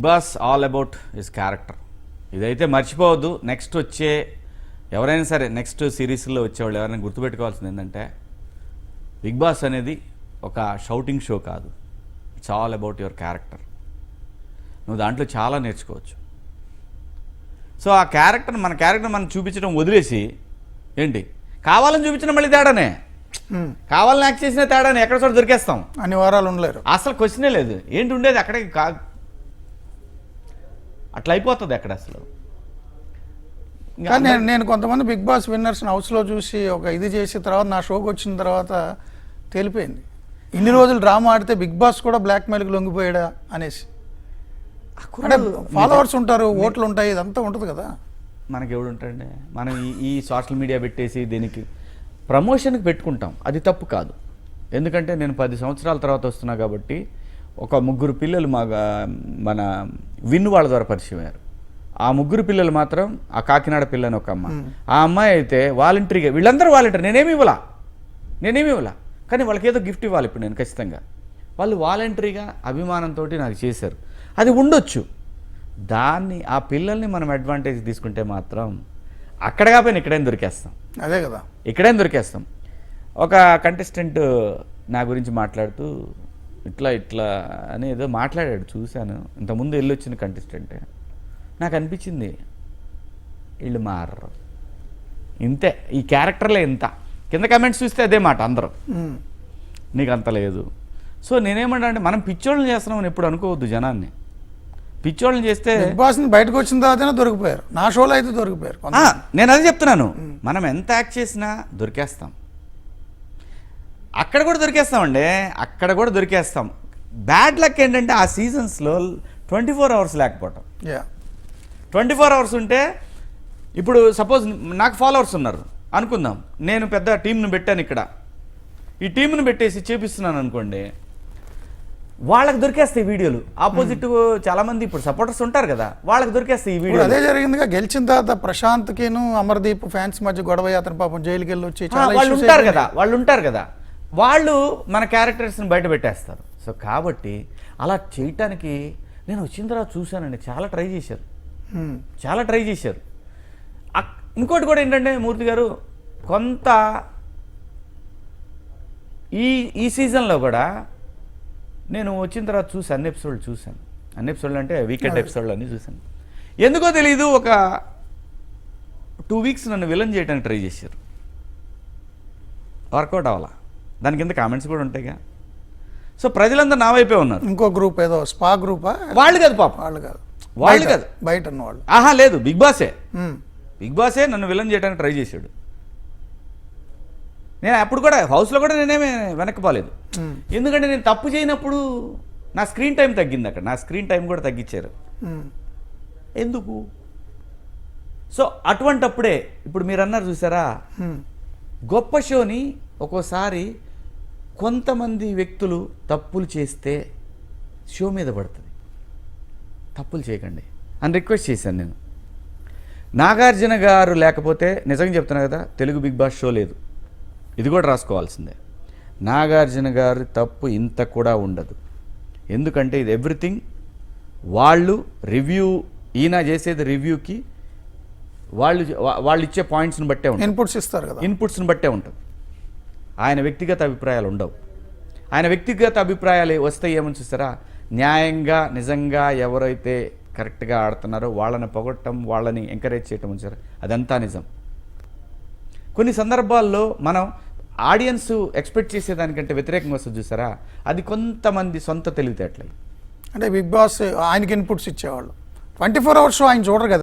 Boss all about his character. ఇదైతే మర్చిపోవద్దు. Next వచ్చే ఎవరైనా సరే నెక్స్ట్ సిరీస్లో వచ్చేవాళ్ళు ఎవరైనా గుర్తుపెట్టుకోవాల్సింది ఏంటంటే బిగ్ బాస్ అనేది ఒక షౌటింగ్ షో కాదు. It's all about your character. నువ్వు దాంట్లో చాలా నేర్చుకోవచ్చు. సో ఆ క్యారెక్టర్ మన మనం చూపించడం వదిలేసి ఏంటి కావాలని చూపించడం మళ్ళీ తేడానే, కావాలని యాక్ట్ చేసిన తేడానే ఎక్కడ చోట దొరికేస్తాం. అన్ని వారాలు ఉండలేరు, అసలు క్వశ్చనే లేదు. ఏంటి ఉండేది అక్కడికి కాదు, అట్లా అయిపోతుంది అక్కడ అసలు. కానీ నేను కొంతమంది బిగ్ బాస్ విన్నర్స్ హౌస్లో చూసి ఒక ఇది చేసిన తర్వాత నా షోకి వచ్చిన తర్వాత తేలిపోయింది, ఇన్ని రోజులు డ్రామా ఆడితే బిగ్ బాస్ కూడా బ్లాక్ మెయిల్కి లొంగిపోయాడా అనేసి. అంటే ఫాలోవర్స్ ఉంటారు, ఓట్లు ఉంటాయి, ఇదంతా ఉంటుంది కదా. మనకి ఎవడు ఉంటాడండి, మనం ఈ సోషల్ మీడియా పెట్టేసి దీనికి ప్రమోషన్కి పెట్టుకుంటాం, అది తప్పు కాదు. ఎందుకంటే నేను 10 సంవత్సరాల తర్వాత వస్తున్నా కాబట్టి ఒక 3 పిల్లలు మన విన్ను వాళ్ళ ద్వారా పరిచయం అయ్యారు. ఆ 3 పిల్లలు మాత్రం ఆ కాకినాడ పిల్లని ఒక అమ్మ, ఆ అమ్మాయి అయితే వాలంటరీగా, వీళ్ళందరూ వాలంటరీ, నేనేమి ఇవ్వాలా కానీ వాళ్ళకి ఏదో గిఫ్ట్ ఇవ్వాలి ఇప్పుడు నేను ఖచ్చితంగా. వాళ్ళు వాలంటరీగా అభిమానంతో నాకు చేశారు. అది ఉండొచ్చు, దాన్ని ఆ పిల్లల్ని మనం అడ్వాంటేజ్ తీసుకుంటే మాత్రం అక్కడ కాకపోయినా ఇక్కడైనా దొరికేస్తాం. అదే కదా, ఇక్కడైనా దొరికేస్తాం. ఒక కంటెస్టెంట్ నా గురించి మాట్లాడుతూ ఇట్లా అని ఏదో మాట్లాడాడు, చూశాను. ఇంతకుముందు వెళ్ళొచ్చిన కంటెస్టెంటే. నాకు అనిపించింది వీళ్ళు మారరు, ఇంతే, ఈ క్యారెక్టర్లే ఇంత. కింద కమెంట్స్ చూస్తే అదే మాట అందరూ, నీకు అంత లేదు. సో నేనేమంటా అంటే మనం పిచ్చోళ్ళని చేస్తున్నామని ఎప్పుడు అనుకోవద్దు. జనాన్ని పిచ్చోళ్ళని చేస్తే బిగ్ బాస్ బయటకు వచ్చిన తర్వాతనే దొరికిపోయారు. నా షోలో అయితే దొరికిపోయారు. నేను అదే చెప్తున్నాను, మనం ఎంత యాక్ట్ చేసినా దొరికేస్తాం. అక్కడ కూడా దొరికేస్తాం. బ్యాడ్ లక్ ఏంటంటే ఆ సీజన్స్లో 24 అవర్స్ లేకపోవటం. 24 అవర్స్ ఉంటే ఇప్పుడు సపోజ్ నాకు ఫాలోవర్స్ ఉన్నారు అనుకుందాం, నేను పెద్ద టీంను పెట్టాను ఇక్కడ, ఈ టీంను పెట్టేసి చేపిస్తున్నాను అనుకోండి, వాళ్ళకి దొరికేస్తాయి వీడియోలు. ఆపోజిట్ చాలా మంది ఇప్పుడు సపోర్టర్స్ ఉంటారు కదా, వాళ్ళకి దొరికేస్తాయి ఈ వీడియో. అదే జరిగిందిగా, గెలిచిన తర్వాత ప్రశాంత్కిను అమర్దీప్ ఫ్యాన్స్ మధ్య గొడవ, అతను పాపం జైలుకి వెళ్ళి వచ్చి వాళ్ళు ఉంటారు కదా, వాళ్ళు మన క్యారెక్టర్స్ని బయట పెట్టేస్తారు. సో కాబట్టి అలా చేయటానికి నేను వచ్చిన తర్వాత చూశానండి, చాలా ట్రై చేశారు. ఇంకోటి కూడా ఏంటంటే మూర్తి గారు, కొంత ఈ సీజన్లో కూడా నేను వచ్చిన తర్వాత అన్ని ఎపిసోడ్లు అంటే వీకెండ్ ఎపిసోడ్లు అన్నీ చూశాను. ఎందుకో తెలీదు, ఒక 2 వీక్స్ నన్ను విలన్ చేయడానికి ట్రై చేశారు, వర్కౌట్ అవ్వాలా. దాని కింద కామెంట్స్ కూడా ఉంటాయిగా. సో ప్రజలందరూ నా వైపే ఉన్నారు. ఇంకో గ్రూప్ ఏదో స్పా గ్రూపా, వాళ్ళు కాదు పాప, వాళ్ళు కాదు బయట ఉన్నవాళ్ళు. ఆహా లేదు, బిగ్ బాసే నన్ను విలన్ చేయడానికి ట్రై చేశాడు. నేను అప్పుడు కూడా హౌస్లో కూడా నేనేమే వెనక్కిపోలేదు, ఎందుకంటే నేను తప్పు చేయనప్పుడు నా స్క్రీన్ టైం తగ్గింది. అక్కడ నా స్క్రీన్ టైం కూడా తగ్గించారు. ఎందుకు? సో అటువంటప్పుడే ఇప్పుడు మీరు అన్నారు చూసారా, గొప్ప షోని ఒక్కోసారి కొంతమంది వ్యక్తులు తప్పులు చేస్తే షో మీద పడుతుంది. తప్పులు చేయకండి అని రిక్వెస్ట్ చేశాను నేను. నాగార్జున గారు లేకపోతే నిజంగా చెప్తున్నా కదా, తెలుగు బిగ్ బాస్ షో లేదు. ఇది కూడా రాసుకోవాల్సిందే. నాగార్జున గారి తప్పు ఇంత కూడా ఉండదు. ఎందుకంటే ఇది ఎవ్రీథింగ్ వాళ్ళు రివ్యూ, ఈయన చేసేది రివ్యూకి వాళ్ళు ఇచ్చే పాయింట్స్ని బట్టే ఉంటుంది, ఇన్పుట్స్ ఇస్తారు కదా, ఇన్పుట్స్ని బట్టే ఉంటుంది. ఆయన వ్యక్తిగత అభిప్రాయాలు ఉండవు. ఆయన వ్యక్తిగత అభిప్రాయాలు వస్తే ఏమని చూస్తారా, న్యాయంగా నిజంగా ఎవరైతే కరెక్ట్గా ఆడుతున్నారో వాళ్ళని పొగట్టడం, వాళ్ళని ఎంకరేజ్ చేయటం ఉంచారు, అదంతా నిజం. కొన్ని సందర్భాల్లో మనం ఆడియన్స్ ఎక్స్పెక్ట్ చేసేదానికంటే వ్యతిరేకంగా వస్తుంది చూసారా, అది కొంతమంది సొంత తెలివితేటలు. అంటే బిగ్ బాస్ ఆయనకి ఇన్పుట్స్ ఇచ్చేవాళ్ళు 24 అవర్స్ ఆయన చూడరు కదా.